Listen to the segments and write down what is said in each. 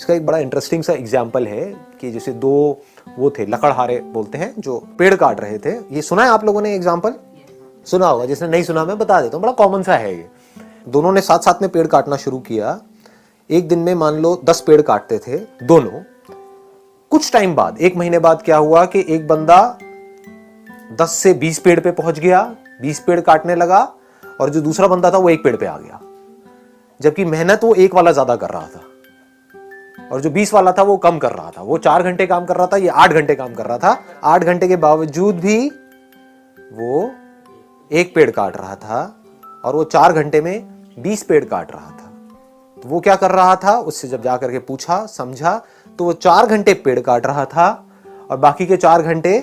इसका एक बड़ा इंटरेस्टिंग सा एग्जाम्पल है कि जैसे दो वो थे लकड़हारे बोलते हैं जो पेड़ काट रहे थे। ये सुना है आप लोगों ने एग्जाम्पल? सुना होगा, जिसने नहीं सुना मैं बता देता हूँ, बड़ा कॉमन सा है ये। दोनों ने साथ साथ में पेड़ काटना शुरू किया। एक दिन में मान लो 10 पेड़ काटते थे दोनों। कुछ टाइम बाद, 1 महीने बाद क्या हुआ कि एक बंदा 10 से 20 पेड़ पे पहुंच गया, 20 पेड़ काटने लगा, और जो दूसरा बंदा था वो 1 पेड़ पे आ गया। जबकि मेहनत वो 1 वाला ज्यादा कर रहा था और जो 20 वाला था वो कम कर रहा था। वो 4 घंटे काम कर रहा था, ये 8 घंटे काम कर रहा था। 8 घंटे के बावजूद भी वो 1 पेड़ काट रहा था और वो 4 घंटे में 20 पेड़ काट रहा था। तो वो क्या कर रहा था, उससे जब जाकर के पूछा समझा तो वो 4 घंटे पेड़ काट रहा था और बाकी के 4 घंटे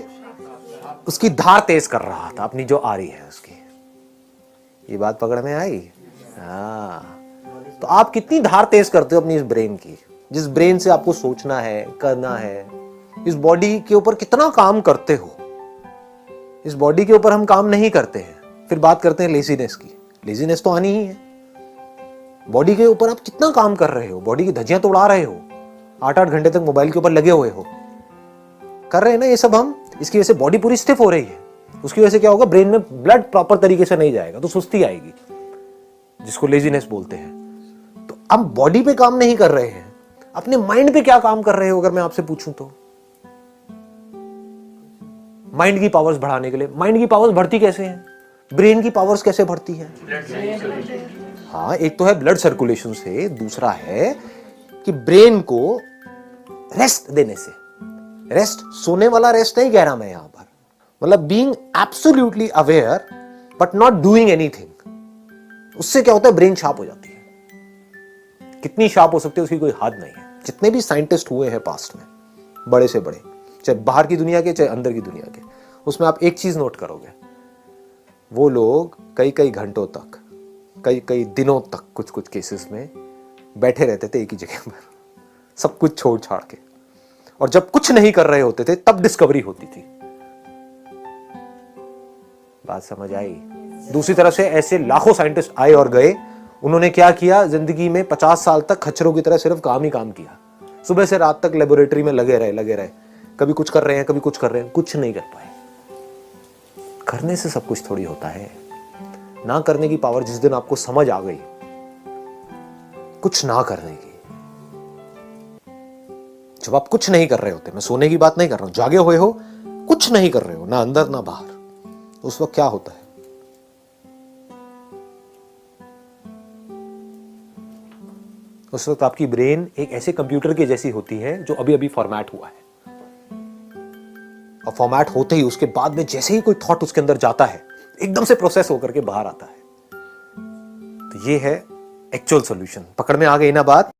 उसकी धार तेज कर रहा था, अपनी जो आरी है उसकी। ये बात पकड़ में आई? हाँ। तो आप कितनी धार तेज करते हो अपनी इस ब्रेन की, जिस ब्रेन से आपको सोचना है, करना है। इस बॉडी के ऊपर कितना काम करते हो। इस बॉडी के ऊपर हम काम नहीं करते हैं, फिर बात करते हैं लेजीनेस की। लेजीनेस तो आनी ही है। बॉडी के ऊपर आप कितना काम कर रहे हो, बॉडी की धज्जियां तो उड़ा रहे हो, 8-8 घंटे तक मोबाइल के ऊपर लगे हुए हो, कर रहे हैं ना ये सब हम। इसकी वजह से बॉडी पूरी स्टिफ हो रही है। उसकी वजह से क्या होगा, ब्रेन में ब्लड प्रॉपर तरीके से नहीं जाएगा तो सुस्ती आएगी, जिसको लेजीनेस बोलते हैं। तो अब बॉडी पे काम नहीं कर रहे हैं, अपने माइंड पे क्या काम कर रहे हो अगर मैं आपसे पूछूं तो? माइंड की पावर्स बढ़ाने के लिए। माइंड की पावर्स बढ़ती कैसे हैं? ब्रेन की पावर्स कैसे बढ़ती हैं? हाँ, एक तो है ब्लड सर्कुलेशन से, दूसरा है कि ब्रेन को रेस्ट देने से। रेस्ट सोने वाला रेस्ट नहीं कह रहा मैं यहां पर, मतलब being absolutely aware but not doing anything. उससे क्या होता है, ब्रेन शार्प हो जाती है। कितनी शार्प हो सकती है उसकी कोई हद नहीं है। जितने भी साइंटिस्ट हुए हैं पास्ट में, बड़े से बड़े, चाहे बाहर की दुनिया के चाहे अंदर की दुनिया के, उसमें आप एक चीज नोट करोगे, वो लोग कई कई घंटों तक, कई कई दिनों तक कुछ कुछ केसेस में बैठे रहते थे एक ही जगह पर, सब कुछ छोड़ छाड़ के। और जब कुछ नहीं कर रहे होते थे तब डिस्कवरी होती थी। बात समझ आई? दूसरी तरफ से ऐसे लाखों साइंटिस्ट आए और गए। उन्होंने क्या किया, जिंदगी में 50 साल तक खच्चरों की तरह सिर्फ काम ही काम किया। सुबह से रात तक लेबोरेटरी में लगे रहे। कभी कुछ कर रहे हैं, कभी कुछ कर रहे हैं, कुछ नहीं कर पाए। करने से सब कुछ थोड़ी होता है। ना करने की पावर जिस दिन आपको समझ आ गई, कुछ ना करने की, जब आप कुछ नहीं कर रहे होते, मैं सोने की बात नहीं कर रहा हूं, जागे हुए हो, कुछ नहीं कर रहे हो, ना अंदर ना बाहर, तो उस वक्त क्या होता है? उस वक्त आपकी ब्रेन एक ऐसे कंप्यूटर के जैसी होती है जो अभी अभी फॉर्मेट हुआ है। और फॉर्मेट होते ही उसके बाद में जैसे ही कोई थॉट उसके अंदर जाता है, एकदम से प्रोसेस होकर के बाहर आता है। तो ये है एक्चुअल सॉल्यूशन। पकड़ में आ गई ना बात?